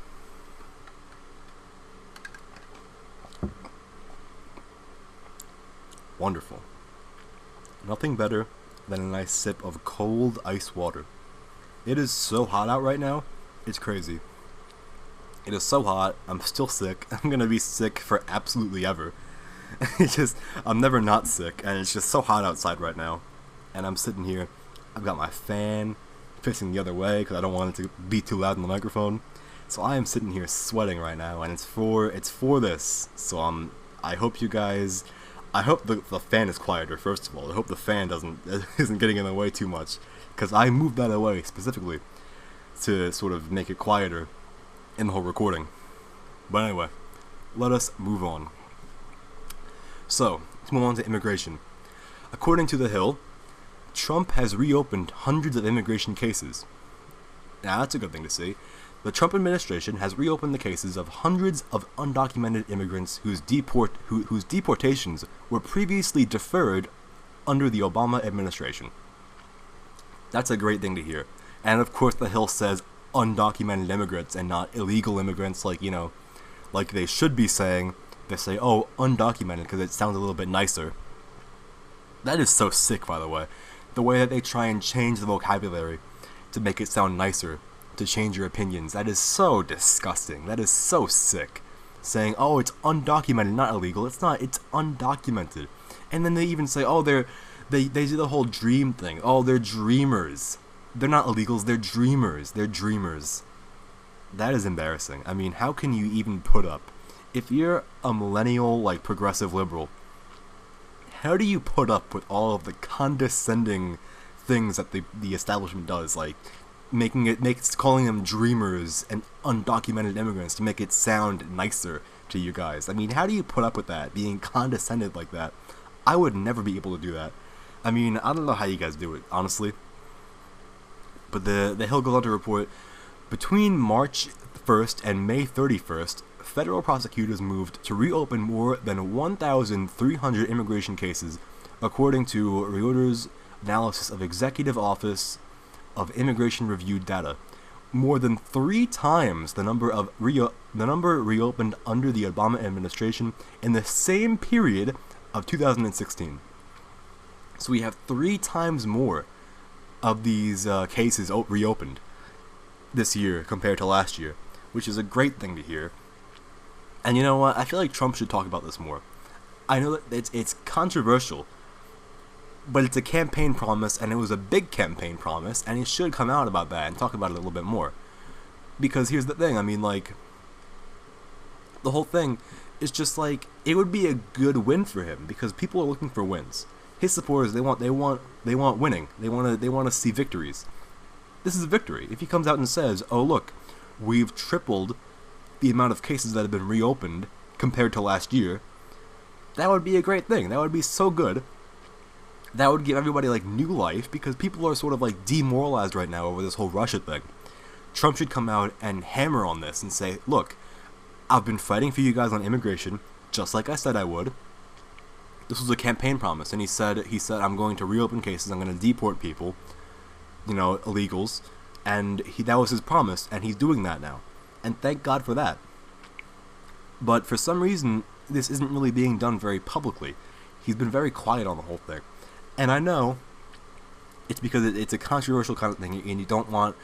Wonderful. Nothing better than a nice sip of cold ice water. It is so hot out right now, it's crazy. It is so hot, I'm still sick, I'm gonna be sick for absolutely ever. I'm never not sick, and it's just so hot outside right now. And I'm sitting here, I've got my fan facing the other way, because I don't want it to be too loud in the microphone. So I am sitting here sweating right now, and it's for this. So I hope you guys, I hope the fan is quieter, first of all. I hope the fan isn't getting in the way too much, because I moved that away specifically to sort of make it quieter in the whole recording. But anyway, let us move on. So, let's move on to immigration. According to The Hill, Trump has reopened hundreds of immigration cases. Now, that's a good thing to see. The Trump administration has reopened the cases of hundreds of undocumented immigrants whose deportations were previously deferred under the Obama administration. That's a great thing to hear. And of course, The Hill says undocumented immigrants and not illegal immigrants, like, you know, like they should be saying. They say, oh, undocumented, because it sounds a little bit nicer. That is so sick, by the way. The way that they try and change the vocabulary to make it sound nicer, to change your opinions. That is so disgusting. That is so sick. saying, "Oh, it's undocumented, not illegal." It's not. It's undocumented. And then they even say, "Oh, they do the whole dream thing. Oh, they're dreamers. They're not illegals. They're dreamers. They're dreamers." That is embarrassing. I mean, how can you even put up, if you're a millennial, like, progressive liberal, how do you put up with all of the condescending things that the establishment does, like calling them dreamers and undocumented immigrants to make it sound nicer to you guys? I mean, how do you put up with that, being condescended like that? I would never be able to do that. I mean, I don't know how you guys do it, honestly. But the Hill goes on to report, between March 1st and May 31st, federal prosecutors moved to reopen more than 1,300 immigration cases, according to Reuters' analysis of Executive Office of Immigration Review data. More than 3 times the number reopened under the Obama administration in the same period of 2016. So we have 3 times more of these cases reopened this year compared to last year, which is a great thing to hear. And you know what? I feel like Trump should talk about this more. I know that it's controversial, but it's a campaign promise, and it was a big campaign promise, and he should come out about that and talk about it a little bit more. Because here's the thing, I mean, like, the whole thing is just like, it would be a good win for him, because people are looking for wins. His supporters, they want winning. They want to see victories. This is a victory. If he comes out and says, "Oh, look, we've tripled the amount of cases that have been reopened compared to last year," that would be a great thing. That would be so good. That would give everybody, like, new life, because people are sort of, like, demoralized right now over this whole Russia thing. Trump should come out and hammer on this and say, "Look, I've been fighting for you guys on immigration, just like I said I would. This was a campaign promise," and he said, "I'm going to reopen cases, I'm going to deport people, illegals," and that was his promise, and he's doing that now. And thank God for that. But for some reason, this isn't really being done very publicly. He's been very quiet on the whole thing. And I know it's because it's a controversial kind of thing, and you don't want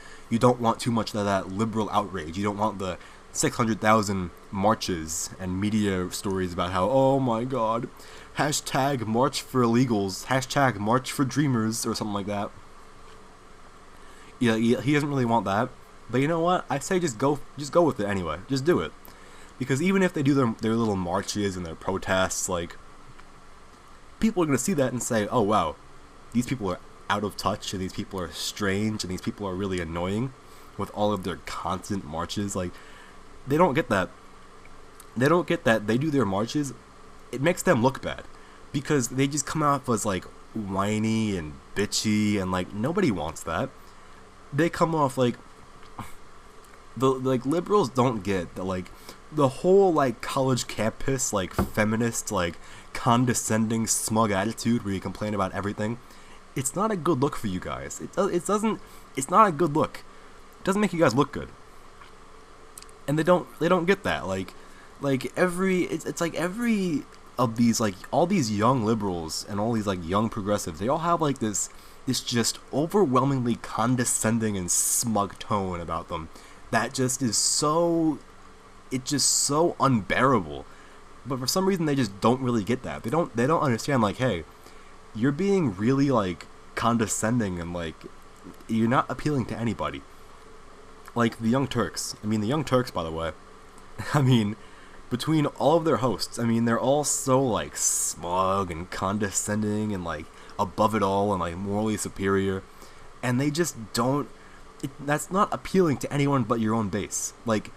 too much of that liberal outrage. You don't want the 600,000 marches and media stories about how, "Oh my God, hashtag March for Illegals, hashtag March for Dreamers," or something like that. Yeah, he doesn't really want that. But you know what? I say just go with it anyway. Just do it. Because even if they do their little marches and their protests, like, people are going to see that and say, "Oh wow, these people are out of touch, and these people are strange, and these people are really annoying with all of their constant marches." Like, they don't get that. They don't get that they do their marches. It makes them look bad, because they just come off as, like, whiny and bitchy, and, like, nobody wants that. They come off like liberals don't get the, like, the whole, like, college campus, like, feminist, like, condescending, smug attitude where you complain about everything. It's not a good look for you guys. It's not a good look. It doesn't make you guys look good. And they don't get that. It's like every of these, like, all these young liberals and all these, like, young progressives, they all have, like, this just overwhelmingly condescending and smug tone about them that just is so unbearable. But for some reason they just don't really get that. They don't understand, like, hey, you're being really, like, condescending, and, like, you're not appealing to anybody. Like the Young Turks. I mean, the Young Turks, by the way, I mean, between all of their hosts, I mean, they're all so, like, smug and condescending and, like, above it all and, like, morally superior, and they just don't. That's not appealing to anyone but your own base. Like,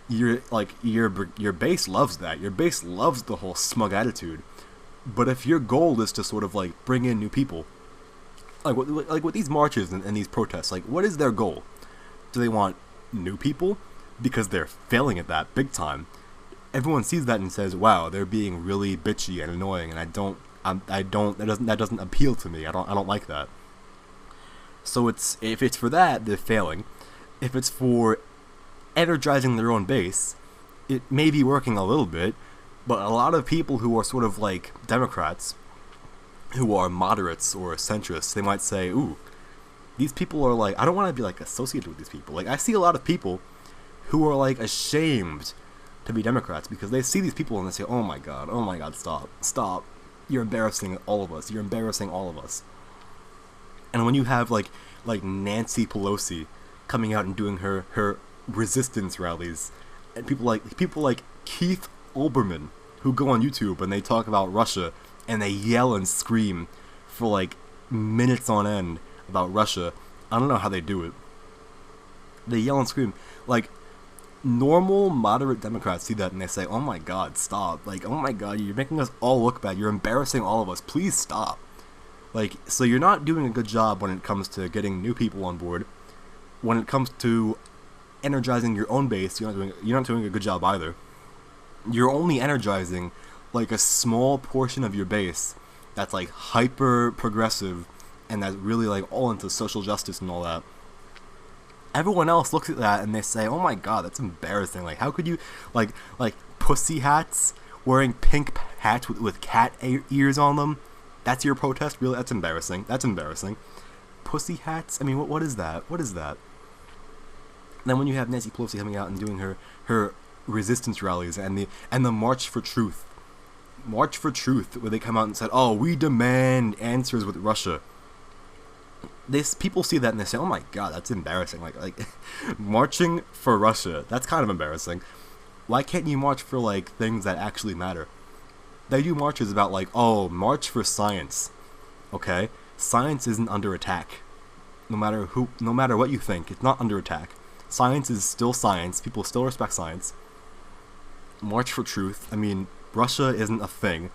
your base loves that. Your base loves the whole smug attitude. But if your goal is to sort of, like, bring in new people, like with these marches and these protests, like, what is their goal? Do they want new people? Because they're failing at that big time. Everyone sees that and says, "Wow, they're being really bitchy and annoying," and that doesn't appeal to me. I don't like that. So if it's for that, they're failing. If it's for energizing their own base, it may be working a little bit, but a lot of people who are sort of like Democrats, who are moderates or centrists, they might say, "Ooh, these people are, like, I don't want to be, like, associated with these people." Like, I see a lot of people who are, like, ashamed to be Democrats because they see these people and they say, oh my god, stop. You're embarrassing all of us. You're embarrassing all of us. And when you have like Nancy Pelosi coming out and doing her resistance rallies, and people like Keith Olbermann who go on YouTube and they talk about Russia and they yell and scream for like minutes on end about Russia. I don't know how they do it. They yell and scream. Like, normal, moderate Democrats see that and they say, oh my god, stop. Like, oh my god, you're making us all look bad. You're embarrassing all of us. Please stop. Like, so you're not doing a good job when it comes to getting new people on board. When it comes to energizing your own base, you're not doing a good job either. You're only energizing like a small portion of your base that's like hyper progressive and that's really like all into social justice and all that. Everyone else looks at that and they say, oh my god, that's embarrassing. Like, how could you, like pussy hats, wearing pink hats with cat ears on them? That's your protest? Really? That's embarrassing. That's embarrassing. Pussy hats? I mean, what is that? What is that? And then when you have Nancy Pelosi coming out and doing her resistance rallies and the March for Truth. March for Truth, where they come out and said, oh, we demand answers with Russia. People see that and they say, oh my god, that's embarrassing. Like marching for Russia, that's kind of embarrassing. Why can't you march for like things that actually matter? They do marches about like, oh, march for science. Okay? Science isn't under attack. No matter what you think, it's not under attack. Science is still science. People still respect science. March for Truth. I mean, Russia isn't a thing.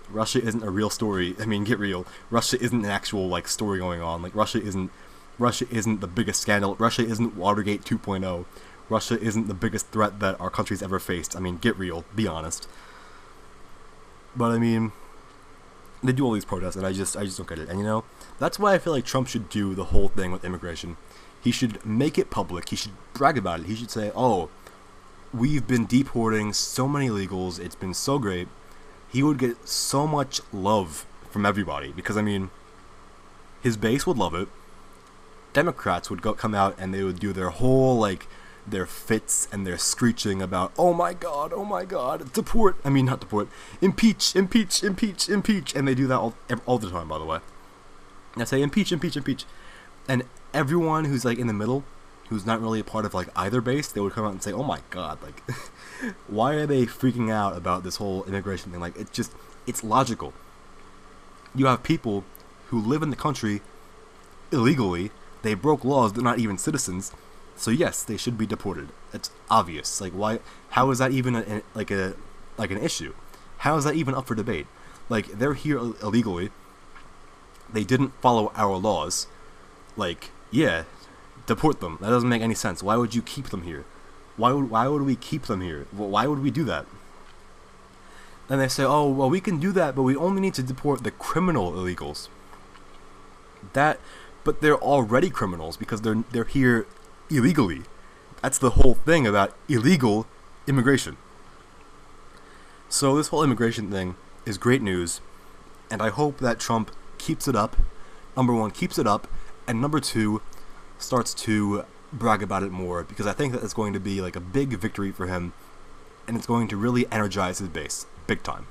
Russia isn't a real story. I mean, get real. Russia isn't an actual like story going on. Like Russia isn't the biggest scandal. Russia isn't Watergate 2.0. Russia isn't the biggest threat that our country's ever faced. I mean, get real. Be honest. But I mean, they do all these protests, and I just don't get it. And you know, that's why I feel like Trump should do the whole thing with immigration. He should make it public. He should brag about it. He should say, oh, we've been deporting so many illegals. It's been so great. He would get so much love from everybody because, I mean, his base would love it. Democrats would come out and they would do their whole, like, their fits and their screeching about, oh my god, deport, I mean, not deport, impeach, and they do that all the time, by the way. I say impeach, and everyone who's, like, in the middle, who's not really a part of, like, either base, they would come out and say, oh my god, like, why are they freaking out about this whole immigration thing? Like, it's logical. You have people who live in the country illegally, they broke laws, they're not even citizens, so yes, they should be deported. It's obvious. Like, why? How is that even an issue? How is that even up for debate? Like, they're here illegally, they didn't follow our laws, like, yeah, deport them. That doesn't make any sense. Why would you keep them here? Why would we keep them here? Why would we do that? Then they say, oh, well, we can do that, but we only need to deport the criminal illegals. But they're already criminals because they're here illegally. That's the whole thing about illegal immigration. So this whole immigration thing is great news, and I hope that Trump keeps it up. Number one, keeps it up, and number two, starts to brag about it more, because I think that it's going to be like a big victory for him, and it's going to really energize his base, big time.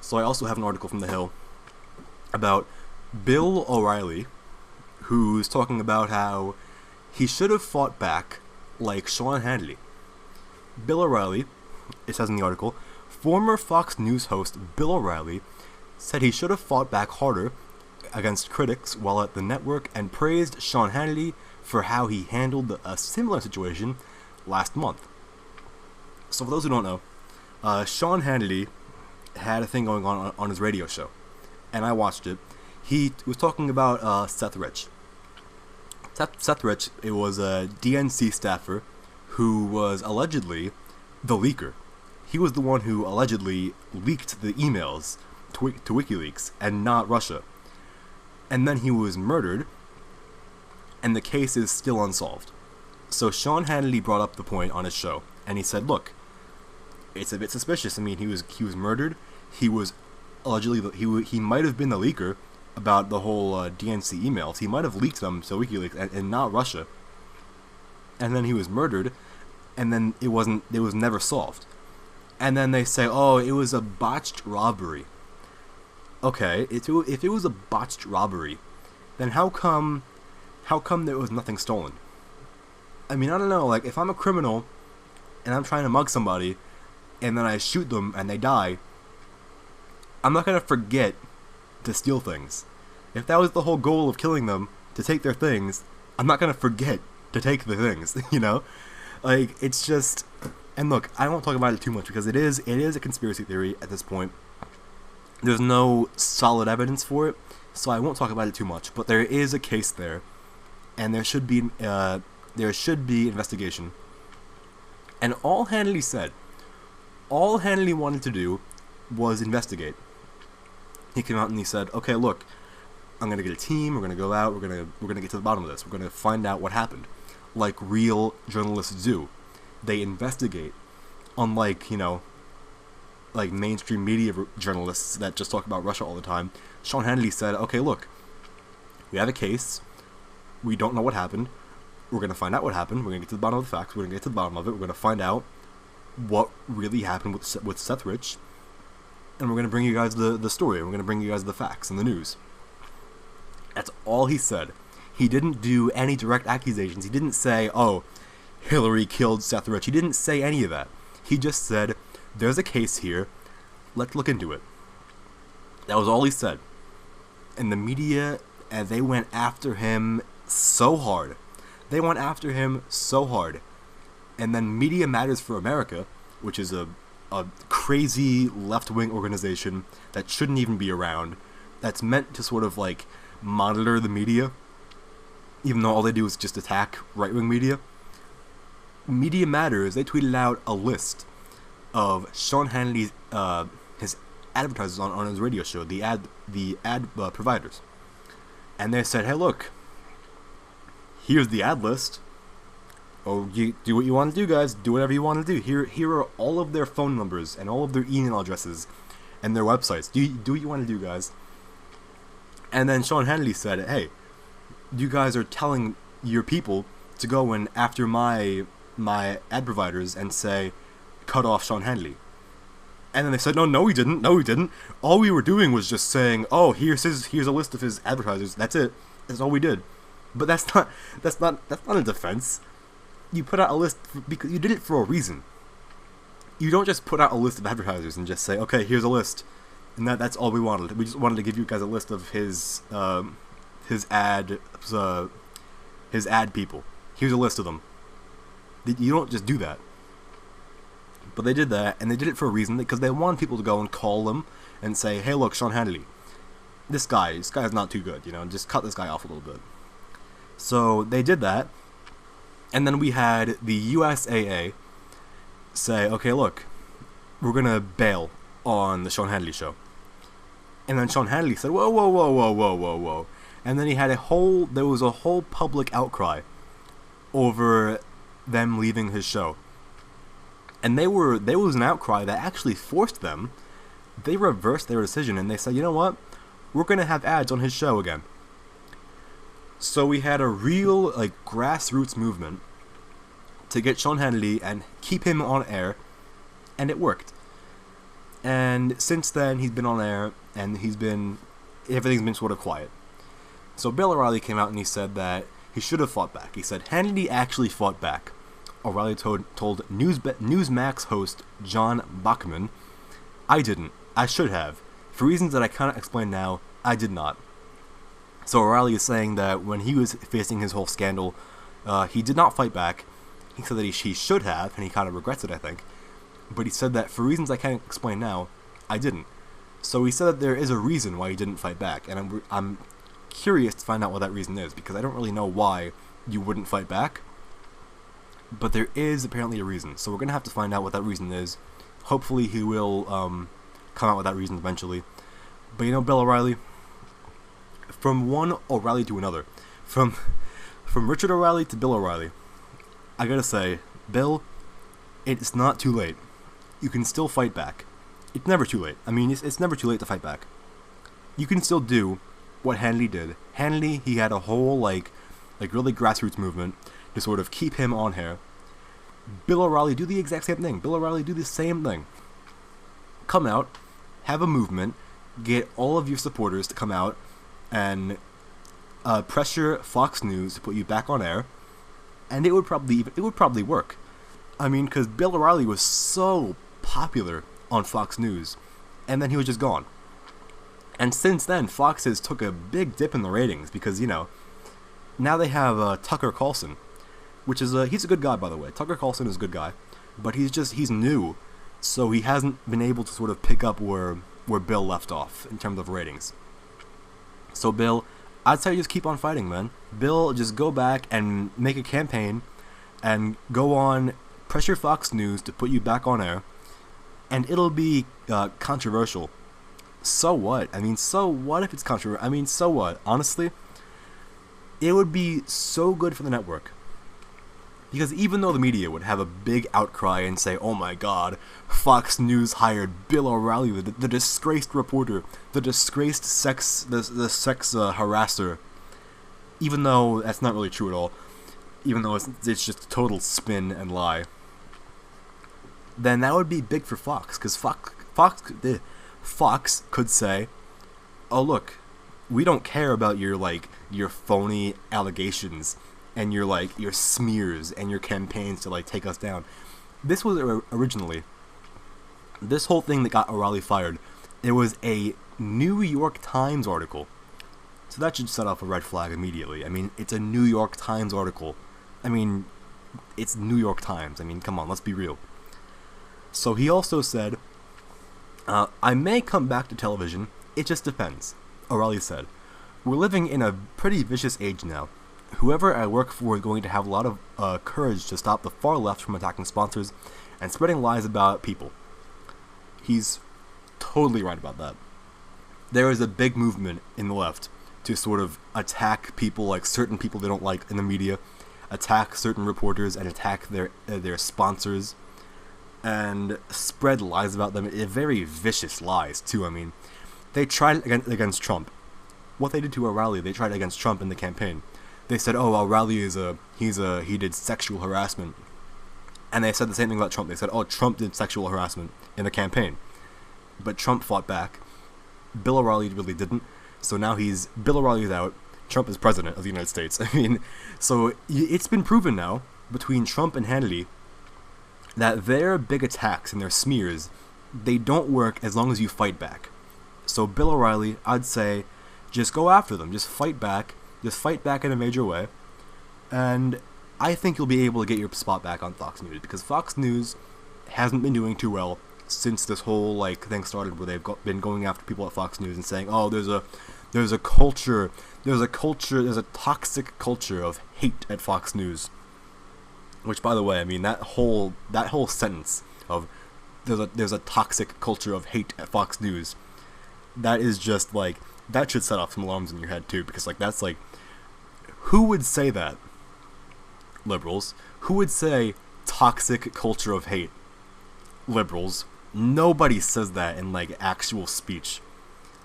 So I also have an article from The Hill about Bill O'Reilly, who's talking about how he should have fought back like Sean Hannity. Bill O'Reilly, it says in the article, former Fox News host Bill O'Reilly said he should have fought back harder against critics while at the network and praised Sean Hannity for how he handled a similar situation last month. So for those who don't know, Sean Hannity had a thing going on his radio show, and I watched it. He was talking about Seth Rich. Seth Rich, it was a DNC staffer who was allegedly the leaker. He was the one who allegedly leaked the emails to WikiLeaks and not Russia. And then he was murdered, and the case is still unsolved. So Sean Hannity brought up the point on his show, and he said, look, it's a bit suspicious. I mean, he was murdered. He was allegedly, he might have been the leaker about the whole DNC emails. He might have leaked them to WikiLeaks and not Russia. And then he was murdered. and then it was never solved. And then they say, oh, it was a botched robbery. Okay, if it was a botched robbery, then how come there was nothing stolen? I mean, I don't know, like, if I'm a criminal and I'm trying to mug somebody and then I shoot them and they die, I'm not gonna forget to steal things. If that was the whole goal of killing them, to take their things, I'm not gonna forget to take the things, you know? Like, it's just... And look, I won't talk about it too much because it is a conspiracy theory at this point. There's no solid evidence for it, so I won't talk about it too much. But there is a case there, and there should be investigation. And all Hannity wanted to do was investigate. He came out and he said, "Okay, look, I'm gonna get a team. We're gonna go out. We're gonna get to the bottom of this. We're gonna find out what happened, like real journalists do. They investigate, unlike, you know, like mainstream media journalists that just talk about Russia all the time." Sean Hannity said, "Okay, look, we have a case. We don't know what happened. We're gonna find out what happened. We're gonna get to the bottom of the facts. We're gonna get to the bottom of it. We're gonna find out what really happened with Seth Rich, and we're gonna bring you guys the story. We're gonna bring you guys the facts and the news." That's all he said. He didn't do any direct accusations. He didn't say, "Oh, Hillary killed Seth Rich." He didn't say any of that. He just said, "There's a case here. Let's look into it." That was all he said. And the media, and they went after him so hard. And then Media Matters for America, which is a crazy left-wing organization that shouldn't even be around, that's meant to sort of like monitor the media, even though all they do is just attack right-wing media. Media Matters, they tweeted out a list of Sean Hannity's his advertisers on his radio show, the ad providers, and they said, "Hey, look, here's the ad list. Oh, you do what you want to do, guys. Do whatever you want to do. Here are all of their phone numbers and all of their email addresses and their websites. Do what you want to do, guys." And then Sean Hannity said, "Hey, you guys are telling your people to go in after my ad providers and say, cut off Sean Hannity." And then they said, no, we didn't. All we were doing was just saying, oh, here's a list of his advertisers. That's it. That's all we did. But that's not a defense. You put out a list because you did it for a reason. You don't just put out a list of advertisers and just say, okay, here's a list, and that's all we wanted. We just wanted to give you guys a list of his ad people. Here's a list of them. You don't just do that. But they did that, and they did it for a reason, because they wanted people to go and call them and say, "Hey, look, Sean Hannity, this guy's not too good, you know, just cut this guy off a little bit." So they did that, and then we had the USAA say, "Okay, look, we're gonna bail on the Sean Hannity show." And then Sean Hannity said, whoa. And then there was a whole public outcry over them leaving his show. And there was an outcry that actually forced them. They reversed their decision and they said, "You know what? We're gonna have ads on his show again." So we had a real like grassroots movement to get Sean Hannity and keep him on air, and it worked. And since then he's been on air and everything's been sort of quiet. So Bill O'Reilly came out and he said that he should have fought back. He said Hannity actually fought back. O'Reilly told Newsmax host John Bachman, "I didn't. I should have. For reasons that I cannot explain now, I did not." So O'Reilly is saying that when he was facing his whole scandal, he did not fight back. He said that he should have, and he kind of regrets it, I think. But he said that for reasons I can't explain now, I didn't. So he said that there is a reason why he didn't fight back, and I'm curious to find out what that reason is, because I don't really know why you wouldn't fight back. But there is apparently a reason, so we're going to have to find out what that reason is. Hopefully he will come out with that reason eventually. But you know, Bill O'Reilly, from one O'Reilly to another, from Richard O'Reilly to Bill O'Reilly, I gotta say, Bill, it's not too late. You can still fight back. It's never too late. I mean, it's never too late to fight back. You can still do what Hannity did. Hannity, he had a whole like really grassroots movement to sort of keep him on air. Bill O'Reilly, do the exact same thing. Bill O'Reilly, do the same thing. Come out, have a movement, get all of your supporters to come out and pressure Fox News to put you back on air, and it would probably work. I mean, because Bill O'Reilly was so popular on Fox News, and then he was just gone. And since then, Fox has took a big dip in the ratings because, you know, now they have Tucker Carlson, which is he's a good guy, by the way. Tucker Carlson is a good guy, but he's new, so he hasn't been able to sort of pick up where Bill left off in terms of ratings. So Bill, I'd say just keep on fighting, man. Bill, just go back and make a campaign and go on, pressure Fox News to put you back on air, and it'll be controversial. So what? I mean, so what if it's controversial? I mean, so what? Honestly, it would be so good for the network. Because even though the media would have a big outcry and say, oh my god, Fox News hired Bill O'Reilly, the disgraced reporter, the disgraced sex harasser, even though that's not really true at all, even though it's just total spin and lie, then that would be big for Fox, because Fox could say, oh look, we don't care about your phony allegations and your smears and your campaigns to take us down. This was originally, this whole thing that got O'Reilly fired, it was a New York Times article. So that should set off a red flag immediately. I mean, it's a New York Times article. I mean, it's New York Times. I mean, come on, let's be real. So he also said, I may come back to television, it just depends, O'Reilly said. We're living in a pretty vicious age now. Whoever I work for is going to have a lot of courage to stop the far left from attacking sponsors and spreading lies about people. He's totally right about that. There is a big movement in the left to sort of attack people, like certain people they don't like in the media, attack certain reporters and attack their sponsors, and spread lies about them. Very vicious lies too. I mean, they tried it against Trump. What they did to O'Reilly, they tried against Trump in the campaign. They said, oh, O'Reilly he did sexual harassment. And they said the same thing about Trump. They said, oh, Trump did sexual harassment in the campaign. But Trump fought back. Bill O'Reilly really didn't. So now Bill O'Reilly's out. Trump is president of the United States. I mean, so it's been proven now between Trump and Hannity that their big attacks and their smears, they don't work as long as you fight back. So Bill O'Reilly, I'd say, just go after them. Just fight back. Just fight back in a major way. And I think you'll be able to get your spot back on Fox News, because Fox News hasn't been doing too well since this whole thing started, where they've been going after people at Fox News and saying, oh, there's a toxic culture of hate at Fox News. Which, by the way, I mean, that whole sentence of there's a toxic culture of hate at Fox News, that is just that should set off some alarms in your head too, because that's who would say that? Liberals. Who would say toxic culture of hate? Liberals. Nobody says that in actual speech.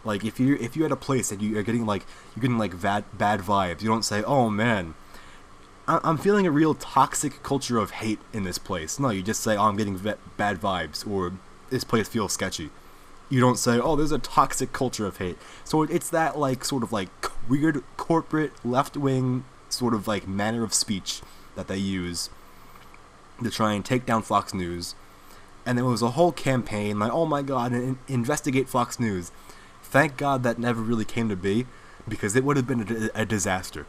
If you're at a place and you're getting bad vibes, you don't say, oh man, I'm feeling a real toxic culture of hate in this place. No, you just say, oh, I'm getting bad vibes, or this place feels sketchy. You don't say, oh, there's a toxic culture of hate. So it's that sort of weird corporate left-wing sort of manner of speech that they use to try and take down Fox News. And there was a whole campaign oh my god, investigate Fox News. Thank God that never really came to be, because it would have been a disaster.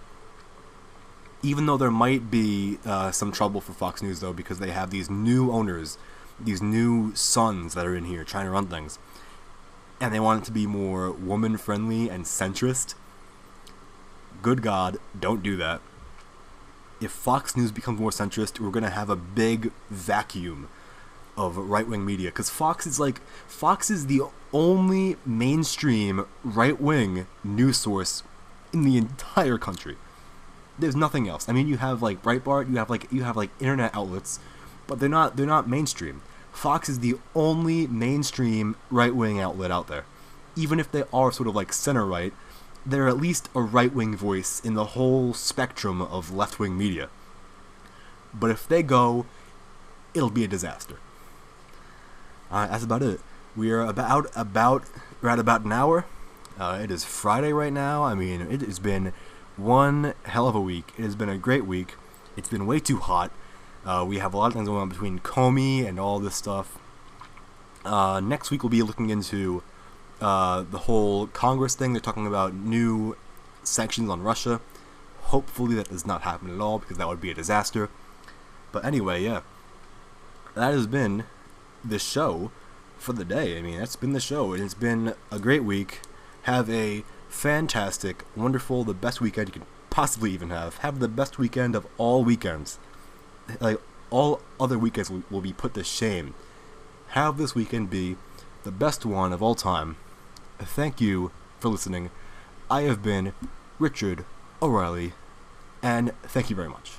Even though there might be some trouble for Fox News, though, because they have these new owners, these new sons that are in here trying to run things, and they want it to be more woman-friendly and centrist. Good God, don't do that. If Fox News becomes more centrist, we're going to have a big vacuum of right-wing media, because Fox is the only mainstream right-wing news source in the entire country. There's nothing else. I mean, you have Breitbart, you have internet outlets, but they're not mainstream. Fox is the only mainstream right-wing outlet out there. Even if they are sort of center-right, they're at least a right-wing voice in the whole spectrum of left-wing media. But if they go it'll be a disaster. That's about it. We're we're at about an hour. It is Friday right now. I mean, it has been one hell of a week. It has been a great week. It's been way too hot. We have a lot of things going on between Comey and all this stuff. Next week we'll be looking into the whole Congress thing. They're talking about new sanctions on Russia. Hopefully that does not happen at all, because that would be a disaster. But anyway, yeah. That has been the show for the day. I mean, that's been the show. It's been a great week. Have a fantastic, wonderful, the best weekend you can possibly even have. Have the best weekend of all weekends. Like, all other weekends will be put to shame. Have this weekend be the best one of all time. Thank you for listening. I have been Richard O'Reilly, and thank you very much.